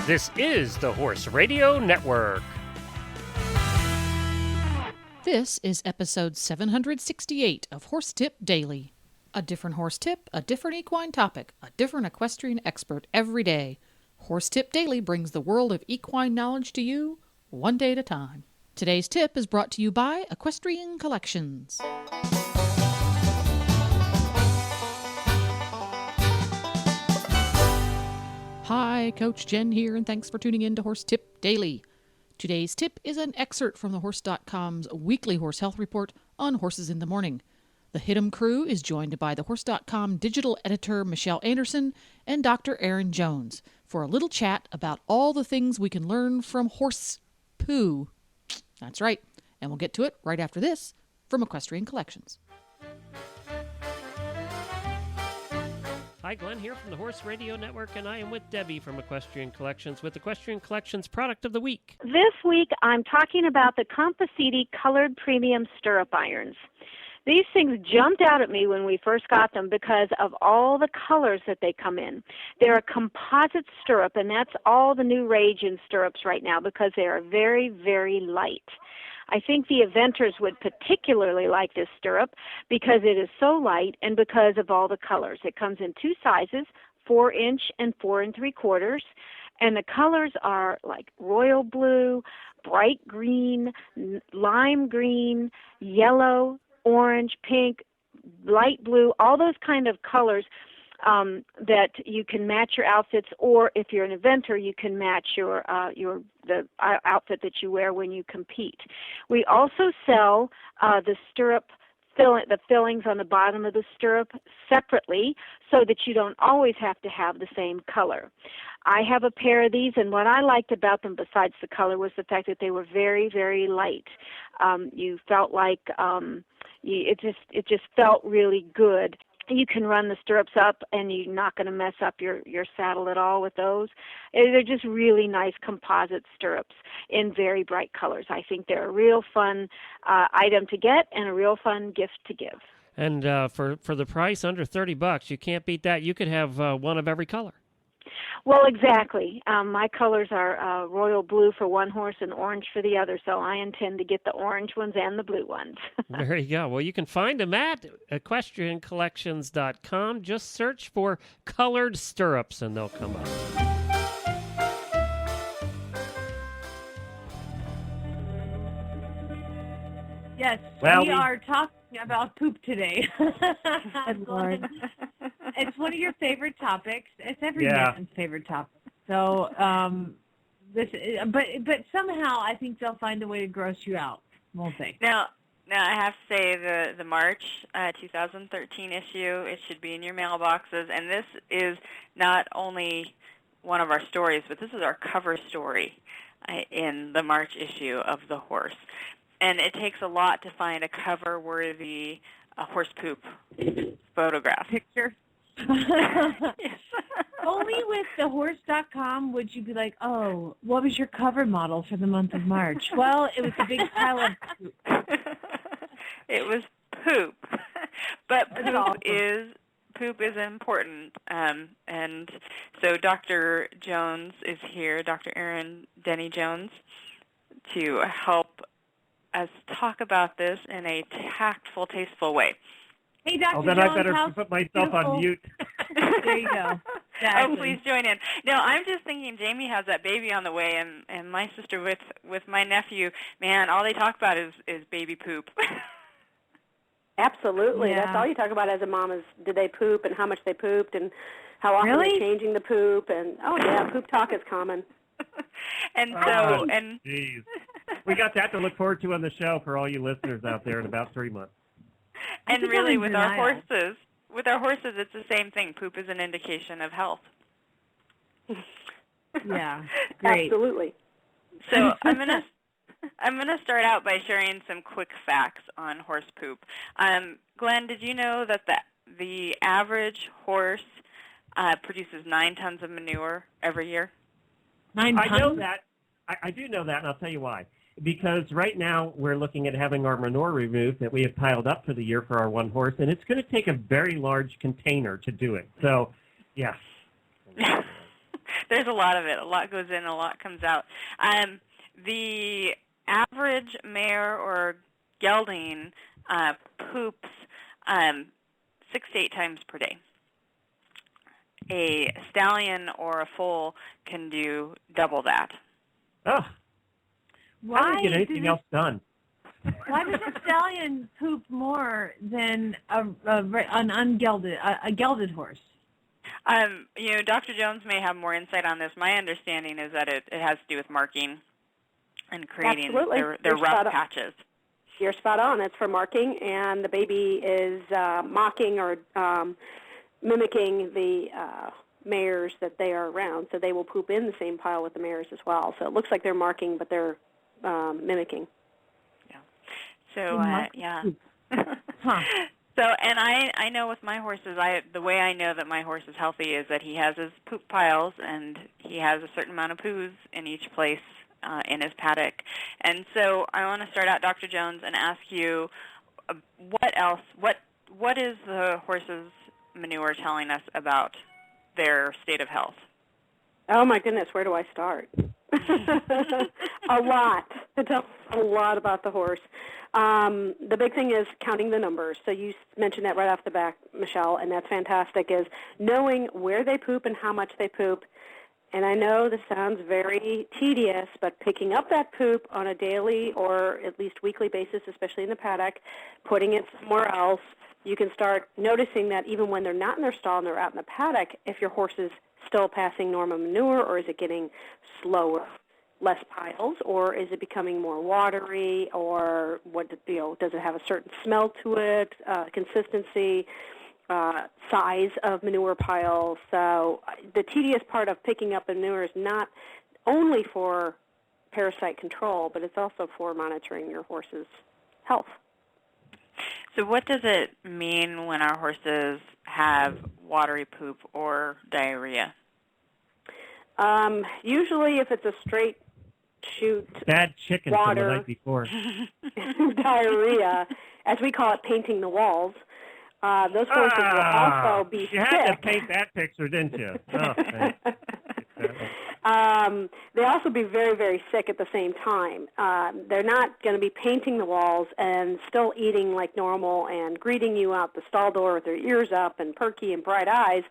This is the Horse Radio Network. This is episode 768 of Horse Tip Daily. A different horse tip, a different equine topic, a different equestrian expert every day. Horse Tip Daily brings the world of equine knowledge to you, one day at a time. Today's tip is brought to you by Equestrian Collections. Hi, Coach Jen here, and thanks for tuning in to Horse Tip Daily. Today's tip is an excerpt from thehorse.com's weekly horse health report on horses in the morning. The Hit'em crew is joined by thehorse.com digital editor Michelle Anderson and Dr. Aaron Jones for a little chat about all the things we can learn from horse Pooh. That's right, and we'll get to it right after this from Equestrian Collections. Hi, Glenn here from the Horse Radio Network, and I am with Debbie from Equestrian Collections with Equestrian Collections Product of the Week. This week I'm talking about the Compositi Colored Premium Stirrup Irons. These things jumped out at me when we first got them because of all the colors that they come in. They're a composite stirrup, and that's all the new rage in stirrups right now because they are very, very light. I think the eventers would particularly like this stirrup because it is so light and because of all the colors. It comes in two sizes, 4-inch and 4 3/4, and the colors are like royal blue, bright green, lime green, yellow, orange, pink, light blue, all those kind of colors that you can match your outfits, or if you're an eventer, you can match the outfit that you wear when you compete. We also sell the stirrup the fillings on the bottom of the stirrup separately so that you don't always have to have the same color. I have a pair of these, and what I liked about them besides the color was the fact that they were very, very light. You felt like it just felt really good. You can run the stirrups up, and you're not going to mess up your saddle at all with those. They're just really nice composite stirrups in very bright colors. I think they're a real fun item to get and a real fun gift to give. And for the price, under $30, you can't beat that. You could have one of every color. Well, exactly. My colors are royal blue for one horse and orange for the other, so I intend to get the orange ones and the blue ones. There you go. Well, you can find them at equestriancollections.com. Just search for colored stirrups, and they'll come up. Yes, Well, we are talking about poop today. Lord. It's one of your favorite topics. It's every Yeah. man's favorite topic. So, but somehow I think they'll find a way to gross you out, won't they? Now I have to say the March 2013 issue, it should be in your mailboxes, and this is not only one of our stories, but this is our cover story in the March issue of The Horse. And it takes a lot to find a cover-worthy horse poop photograph. Picture. Yes. Only with thehorse.com would you be like, oh, what was your cover model for the month of March? Well, it was a big pile of poop. It was poop. But Awesome. poop is important. And so Dr. Jones is here, Dr. Aaron Denny Jones, to help us talk about this in a tactful, tasteful way. Hey, Dr. Oh, then Jones, I better how's put myself beautiful? on mute. There you go. Oh, Exactly. please join in. No, I'm just thinking Jamie has that baby on the way, and my sister with my nephew, man, all they talk about is baby poop. Absolutely. Yeah. That's all you talk about as a mom is did they poop and how much they pooped and how often Really? they're changing the poop. And, oh, yeah, poop talk is common. And so, Oh, and Jeez. We got that to look forward to on the show for all you listeners out there in about 3 months. and think really I'm in with our denial. horses, it's the same thing. Poop is an indication of health. Yeah, great. Absolutely. So I'm gonna start out by sharing some quick facts on horse poop. Glenn, did you know that the average horse produces 9 tons of manure every year? 9 tons? I know that. I do know that, and I'll tell you why. Because right now we're looking at having our manure removed that we have piled up for the year for our one horse, and it's going to take a very large container to do it. So, yeah. There's a lot of it. A lot goes in, a lot comes out. The average mare or gelding poops 6 to 8 times per day. A stallion or a foal can do double that. Oh, how do you get anything else done? Why does a stallion poop more than an gelded horse? Dr. Jones may have more insight on this. My understanding is that it has to do with marking and creating their rough patches. You're spot on. It's for marking, and the baby is mocking or mimicking the mares that they are around, so they will poop in the same pile with the mares as well. So it looks like they're marking, but they're mimicking. Yeah. So, yeah. Huh. So, and I know with my horses, the way I know that my horse is healthy is that he has his poop piles, and he has a certain amount of poos in each place in his paddock. And so I want to start out, Dr. Jones, and ask you, what else? What is the horse's manure telling us about their state of health? Oh my goodness, where do I start? A lot. It tells a lot about the horse. The big thing is counting the numbers. So you mentioned that right off the bat, Michelle, and that's fantastic, is knowing where they poop and how much they poop. And I know this sounds very tedious, but picking up that poop on a daily or at least weekly basis, especially in the paddock, putting it somewhere else, you can start noticing that even when they're not in their stall and they're out in the paddock, if your horse is still passing normal manure, or is it getting slower, less piles, or is it becoming more watery, or does it have a certain smell to it, consistency, size of manure piles. So the tedious part of picking up manure is not only for parasite control, but it's also for monitoring your horse's health. So what does it mean when our horses have watery poop or diarrhea? Usually if it's a straight shoot bad chicken water, from the night before. Diarrhea, as we call it, painting the walls, those horses will also be sick. You had to paint that picture, didn't you? They also be very, very sick at the same time. They're not going to be painting the walls and still eating like normal and greeting you out the stall door with their ears up and perky and bright eyes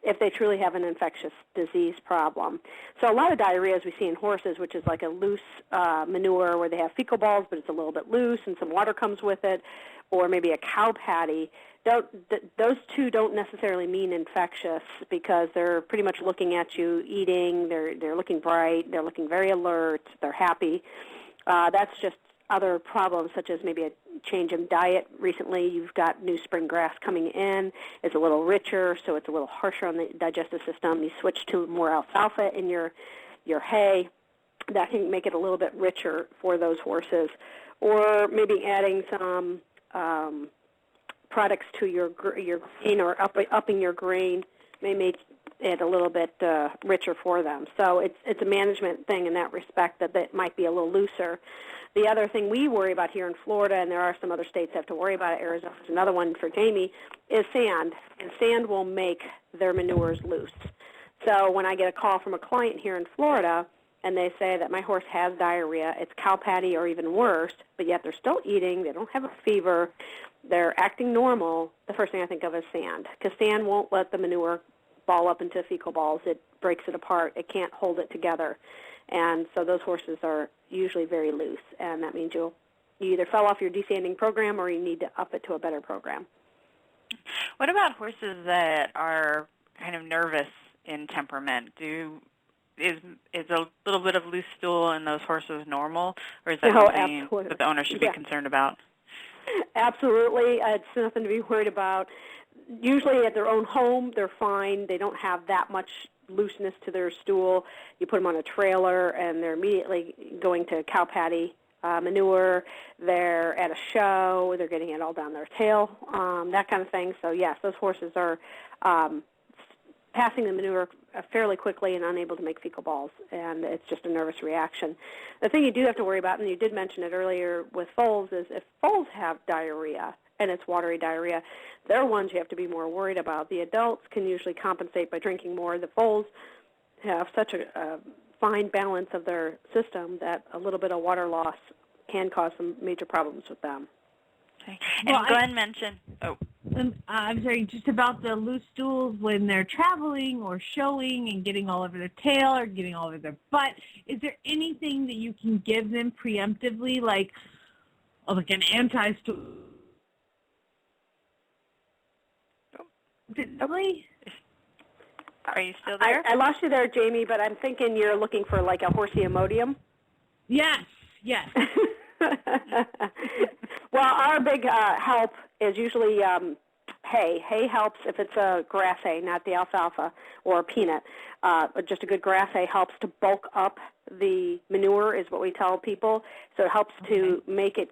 if they truly have an infectious disease problem. So a lot of diarrheas we see in horses, which is like a loose manure where they have fecal balls, but it's a little bit loose and some water comes with it, or maybe a cow patty. Those two don't necessarily mean infectious because they're pretty much looking at you eating. They're looking bright. They're looking very alert. They're happy. That's just other problems such as maybe a change in diet. Recently you've got new spring grass coming in. It's a little richer, so it's a little harsher on the digestive system. You switch to more alfalfa in your hay. That can make it a little bit richer for those horses. Or maybe adding some products to your grain or upping your grain may make it a little bit richer for them. So it's a management thing in that respect that might be a little looser. The other thing we worry about here in Florida, and there are some other states that have to worry about it, Arizona is another one for Jamie, is sand. And sand will make their manures loose. So when I get a call from a client here in Florida and they say that my horse has diarrhea, it's cow patty or even worse, but yet they're still eating, they don't have a fever, they're acting normal, the first thing I think of is sand, because sand won't let the manure ball up into fecal balls. It breaks it apart. It can't hold it together. And so those horses are usually very loose, and that means you either fell off your desanding program or you need to up it to a better program. What about horses that are kind of nervous in temperament? Is a little bit of loose stool in those horses normal, or is that something absolutely. that the owner should be concerned about? Absolutely. It's nothing to be worried about. Usually at their own home, they're fine. They don't have that much looseness to their stool. You put them on a trailer, and they're immediately going to cow patty manure. They're at a show. They're getting it all down their tail, that kind of thing. So, yes, those horses are passing the manure fairly quickly and unable to make fecal balls, and it's just a nervous reaction. The thing you do have to worry about, and you did mention it earlier with foals, is if foals have diarrhea, and it's watery diarrhea, they're ones you have to be more worried about. The adults can usually compensate by drinking more. The foals, have such a fine balance of their system that a little bit of water loss can cause some major problems with them. Okay. And Well, Glenn mentioned, I'm sorry, just about the loose stools when they're traveling or showing and getting all over their tail or getting all over their butt. Is there anything that you can give them preemptively, like an anti-stool? are you still there? I lost you there, Jamie, but I'm thinking you're looking for like a horsey Imodium. Yes. Well, our big help is usually hay. Hay helps if it's a grass hay, not the alfalfa or peanut. Just a good grass hay helps to bulk up the manure is what we tell people. So it helps to make it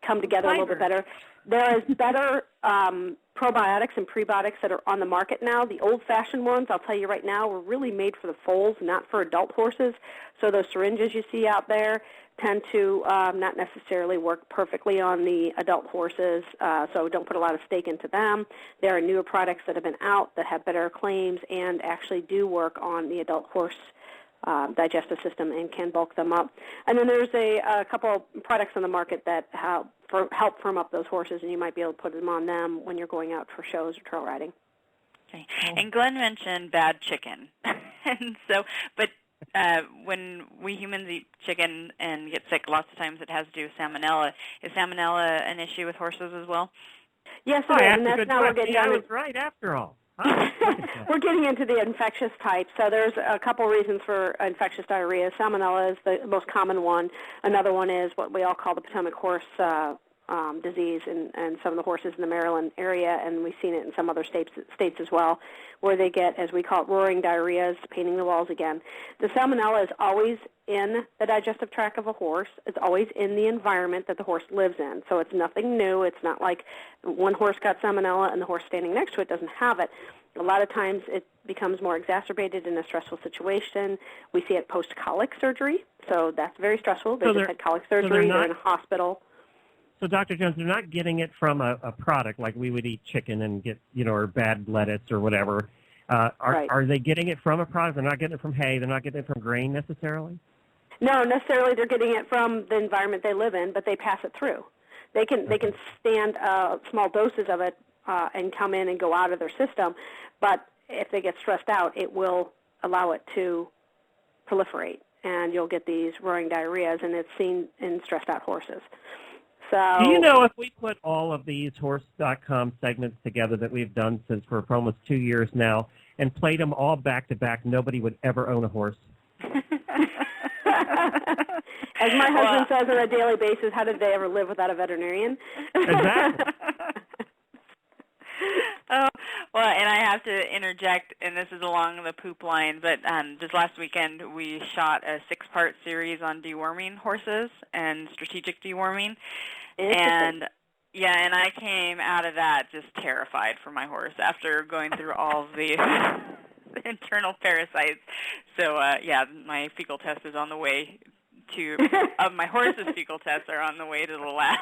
come together a little bit better. There is better probiotics and prebiotics that are on the market now. The old-fashioned ones, I'll tell you right now, were really made for the foals, not for adult horses. So those syringes you see out there tend to not necessarily work perfectly on the adult horses, so don't put a lot of stake into them. There are newer products that have been out that have better claims and actually do work on the adult horse digestive system and can bulk them up. And then there's a couple products on the market that help firm up those horses, and you might be able to put them on them when you're going out for shows or trail riding. Okay. And Glenn mentioned bad chicken. And so, but when we humans eat chicken and get sick, lots of times it has to do with salmonella. Is salmonella an issue with horses as well? Yes, it is, and that's now we're getting I was right after all. We're getting into the infectious type. So there's a couple reasons for infectious diarrhea. Salmonella is the most common one. Another one is what we all call the Potomac horse disease and some of the horses in the Maryland area, and we've seen it in some other states as well, where they get, as we call it, roaring diarrheas, painting the walls again. The salmonella is always in the digestive tract of a horse. It's always in the environment that the horse lives in. So it's nothing new. It's not like one horse got salmonella and the horse standing next to it doesn't have it. A lot of times it becomes more exacerbated in a stressful situation. We see it post-colic surgery, so that's very stressful. They just had colic surgery. They're in a hospital. So, Dr. Jones, they're not getting it from a product like we would eat chicken and get, or bad lettuce or whatever. Are they getting it from a product? They're not getting it from hay. They're not getting it from grain necessarily? No, necessarily they're getting it from the environment they live in, but they pass it through. They can stand small doses of it and come in and go out of their system, but if they get stressed out, it will allow it to proliferate, and you'll get these roaring diarrheas, and it's seen in stressed out horses. So, do you know if we put all of these horse.com segments together that we've done since for almost 2 years now and played them all back to back, nobody would ever own a horse? As my husband says on a daily basis, how did they ever live without a veterinarian? Exactly. Well, and I have to interject, and this is along the poop line, but just last weekend we shot a 6-part series on deworming horses and strategic deworming. And and I came out of that just terrified for my horse after going through all of the internal parasites. So, my fecal test is on the way my horse's fecal tests are on the way to the lab.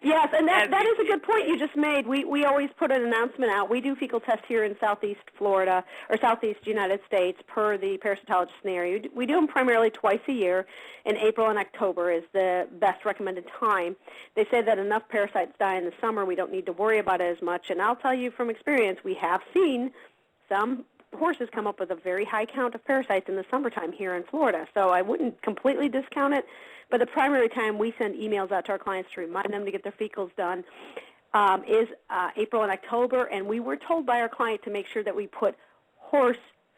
Yes, and that is a good point you just made. We always put an announcement out. We do fecal tests here in Southeast Florida, or Southeast United States, per the parasitologist in the area. We do them primarily twice a year, and April and October is the best recommended time. They say that enough parasites die in the summer, we don't need to worry about it as much, and I'll tell you from experience, we have seen some horses come up with a very high count of parasites in the summertime here in Florida. So I wouldn't completely discount it, but the primary time we send emails out to our clients to remind them to get their fecals done is April and October, and we were told by our client to make sure that we put horse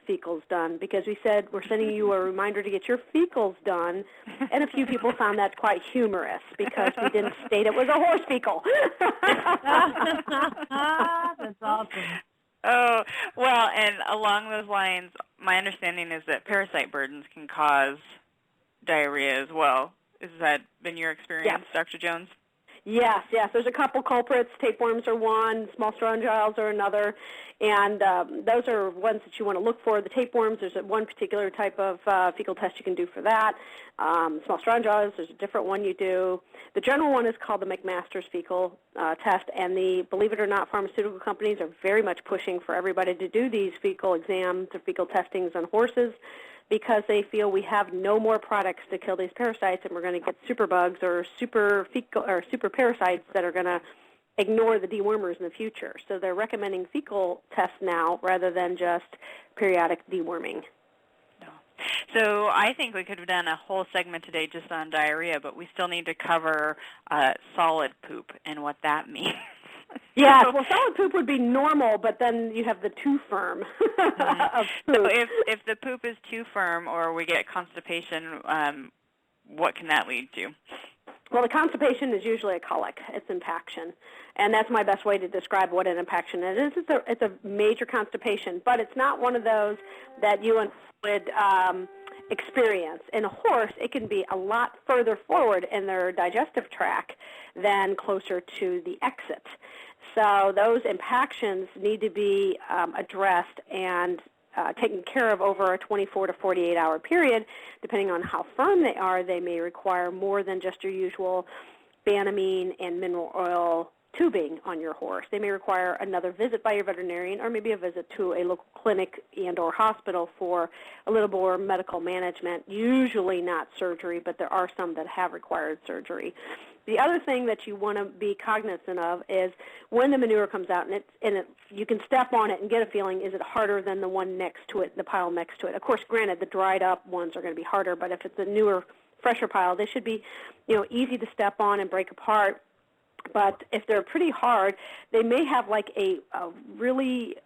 fecals done because we said we're sending you a reminder to get your fecals done, and a few people found that quite humorous because we didn't state it was a horse fecal. That's awesome. Oh, well, and along those lines, my understanding is that parasite burdens can cause diarrhea as well. Has that been your experience, Yes. Dr. Jones? Yes. There's a couple culprits. Tapeworms are one, small strongyles are another, and those are ones that you want to look for. The tapeworms, there's one particular type of fecal test you can do for that. Small strongyles, there's a different one you do. The general one is called the McMaster's fecal test, and believe it or not, pharmaceutical companies are very much pushing for everybody to do these fecal exams or fecal testings on horses, because they feel we have no more products to kill these parasites, and we're going to get superbugs or super parasites that are going to ignore the dewormers in the future. So they're recommending fecal tests now rather than just periodic deworming. So I think we could have done a whole segment today just on diarrhea, but we still need to cover solid poop and what that means. Yes, well, solid poop would be normal, but then you have the too firm of poop. So if the poop is too firm or we get constipation, what can that lead to? Well, the constipation is usually a colic. It's impaction, and that's my best way to describe what an impaction is. It's a major constipation, but it's not one of those that you would experience. In a horse, it can be a lot further forward in their digestive tract than closer to the exit. So those impactions need to be addressed and taken care of over a 24 to 48-hour period. Depending on how firm they are, they may require more than just your usual Banamine and mineral oil tubing on your horse. They may require another visit by your veterinarian or maybe a visit to a local clinic and or hospital for a little more medical management, usually not surgery, but there are some that have required surgery. The other thing that you want to be cognizant of is when the manure comes out, and you can step on it and get a feeling, is it harder than the one next to it, the pile next to it? Of course, granted, the dried up ones are going to be harder, but if it's a newer, fresher pile, they should be, easy to step on and break apart. But if they're pretty hard, they may have like a really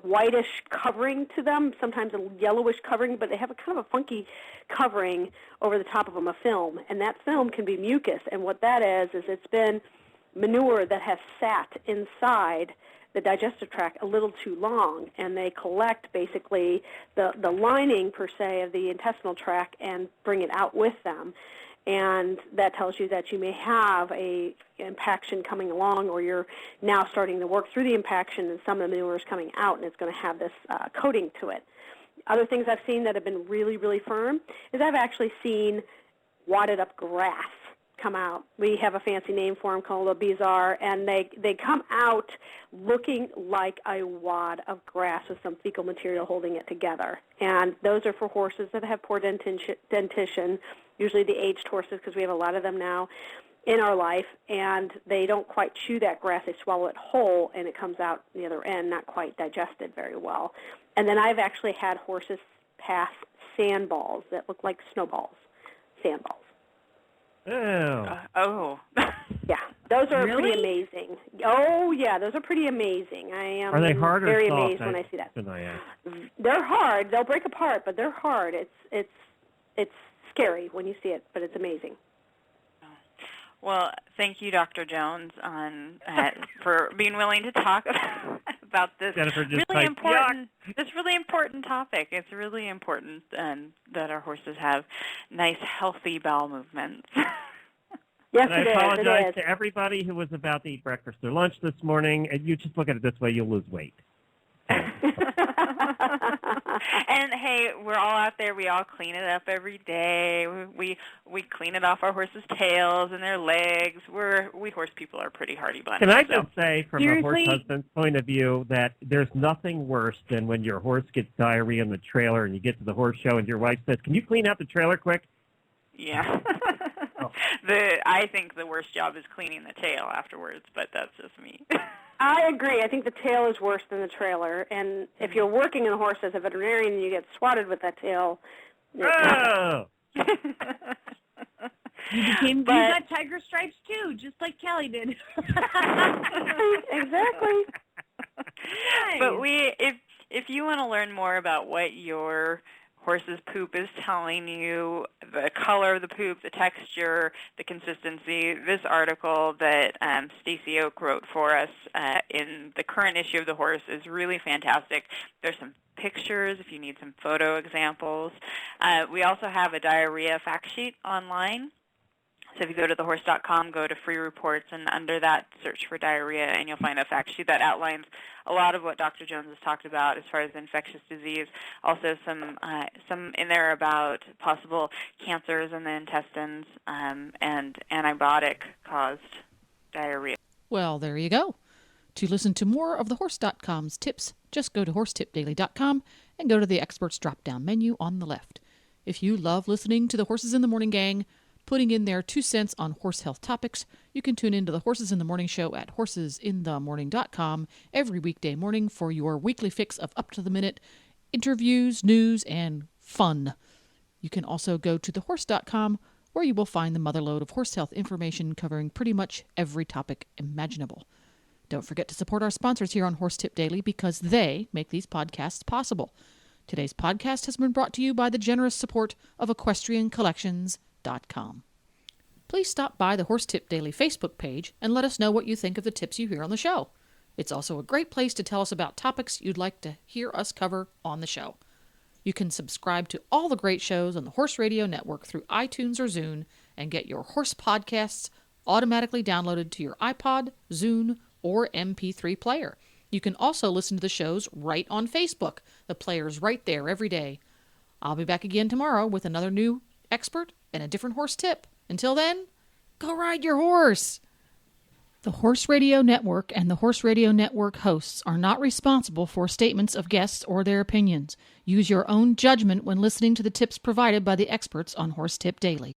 whitish covering to them, sometimes a yellowish covering, but they have a kind of a funky covering over the top of them, a film. And that film can be mucus. And what that is it's been manure that has sat inside the digestive tract a little too long, and they collect basically the lining, per se, of the intestinal tract and bring it out with them. And that tells you that you may have a impaction coming along, or you're now starting to work through the impaction and some of the manure is coming out and it's going to have this coating to it. Other things I've seen that have been really, really firm is I've actually seen wadded up grass come out. We have a fancy name for them called a bizarre, and they come out looking like a wad of grass with some fecal material holding it together. And those are for horses that have poor dentition, usually the aged horses, because we have a lot of them now in our life, and they don't quite chew that grass. They swallow it whole, and it comes out the other end not quite digested very well. And then I've actually had horses pass sandballs that look like snowballs, sandballs. Oh. Yeah, those are Really? pretty amazing. Oh, yeah, those are pretty amazing. I am Are they hard or very soft? amazed when I see that. Can I ask? They're hard. They'll break apart, but they're hard. It's scary when you see it, but it's amazing. Well, thank you, Dr. Jones, for being willing to talk about this really important topic. It's really important that our horses have nice, healthy bowel movements. Yes, and I it is. apologize to everybody who was about to eat breakfast or lunch this morning. And you just look at it this way, you'll lose weight. And hey, we're all out there. We all clean it up every day. We clean it off our horses' tails and their legs. We horse people are pretty hardy bunch. Can I just say, from Seriously? a horse husband's point of view, that there's nothing worse than when your horse gets diarrhea in the trailer and you get to the horse show and your wife says, "Can you clean out the trailer quick?" Yeah. Oh. I think the worst job is cleaning the tail afterwards, but that's just me. I agree. I think the tail is worse than the trailer. And if you're working in a horse as a veterinarian and you get swatted with that tail, Oh! You got tiger stripes too, just like Kelly did. Exactly. Nice. But if you want to learn more about what your horse's poop is telling you, the color of the poop, the texture, the consistency, this article that Stacey Oak wrote for us in the current issue of The Horse is really fantastic. There's some pictures if you need some photo examples. We also have a diarrhea fact sheet online. So if you go to thehorse.com, go to free reports, and under that, search for diarrhea, and you'll find a fact sheet that outlines a lot of what Dr. Jones has talked about as far as infectious disease. Also some in there about possible cancers in the intestines and antibiotic-caused diarrhea. Well, there you go. To listen to more of thehorse.com's tips, just go to horsetipdaily.com and go to the experts drop-down menu on the left. If you love listening to the Horses in the Morning gang, putting in their 2 cents on horse health topics, you can tune into the Horses in the Morning show at horsesinthemorning.com every weekday morning for your weekly fix of up-to-the-minute interviews, news, and fun. You can also go to thehorse.com, where you will find the motherlode of horse health information covering pretty much every topic imaginable. Don't forget to support our sponsors here on Horse Tip Daily because they make these podcasts possible. Today's podcast has been brought to you by the generous support of EquestrianCollections.com. Please stop by the Horse Tip Daily Facebook page and let us know what you think of the tips you hear on the show. It's also a great place to tell us about topics you'd like to hear us cover on the show. You can subscribe to all the great shows on the Horse Radio Network through iTunes or Zune and get your horse podcasts automatically downloaded to your iPod, Zune, or MP3 player. You can also listen to the shows right on Facebook. The player's right there every day. I'll be back again tomorrow with another new expert and a different horse tip. Until then, go ride your horse! The Horse Radio Network and the Horse Radio Network hosts are not responsible for statements of guests or their opinions. Use your own judgment when listening to the tips provided by the experts on Horse Tip Daily.